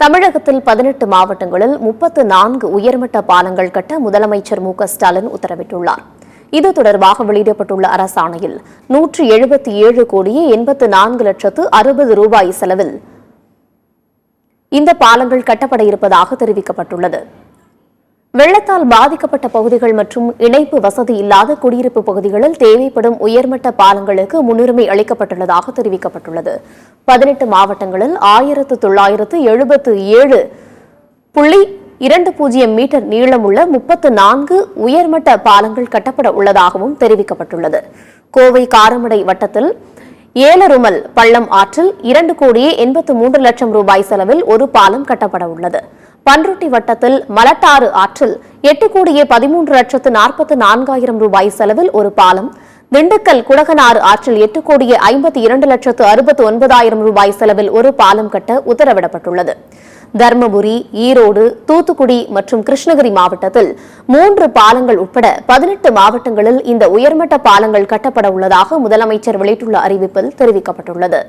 தமிழகத்தில் 18 மாவட்டங்களில் 34 உயர்மட்ட பாலங்கள் கட்ட முதலமைச்சர் மு.க.ஸ்டாலின் உத்தரவிட்டுள்ளார். இது தொடர்பாக வெளியிடப்பட்டுள்ள அரசாணையில் 177 கோடியே 84 லட்சத்து 60 ரூபாய் செலவில் இந்த பாலங்கள் கட்டப்பட இருப்பதாக தெரிவிக்கப்பட்டுள்ளது. வெள்ளத்தால் பாதிக்கப்பட்ட பகுதிகள் மற்றும் இணைப்பு வசதி இல்லாத குடியிருப்பு பகுதிகளில் தேவைப்படும் உயர்மட்ட பாலங்களுக்கு முன்னுரிமை அளிக்கப்பட்டுள்ளதாக தெரிவிக்கப்பட்டுள்ளது. 18 மாவட்டங்களில் 1977.20 மீட்டர் நீளமுள்ள 34 உயர்மட்ட பாலங்கள் கட்டப்பட உள்ளதாகவும் தெரிவிக்கப்பட்டுள்ளது. கோவை காரமடை வட்டத்தில் ஏலருமல் பள்ளம் ஆற்றில் 2 கோடியே 83 லட்சம் ரூபாய் செலவில் ஒரு பாலம் கட்டப்பட உள்ளது. பன்ருட்டி வட்டத்தில் மலட்டாறு ஆற்றில் 8 கோடியே 13 லட்சத்து 44,000 ரூபாய் செலவில் ஒரு பாலம், திண்டுக்கல் குடகனாறு ஆற்றில் 8 கோடியே 52 லட்சத்து 69,000 ரூபாய் செலவில் ஒரு பாலம் கட்ட உத்தரவிடப்பட்டுள்ளது. தர்மபுரி, ஈரோடு, தூத்துக்குடி மற்றும் கிருஷ்ணகிரி மாவட்டத்தில் 3 பாலங்கள் உட்பட 18 மாவட்டங்களில் இந்த உயர்மட்ட பாலங்கள் கட்டப்பட உள்ளதாக முதலமைச்சர் வெளியிட்டுள்ள அறிவிப்பில் தெரிவிக்கப்பட்டுள்ளது.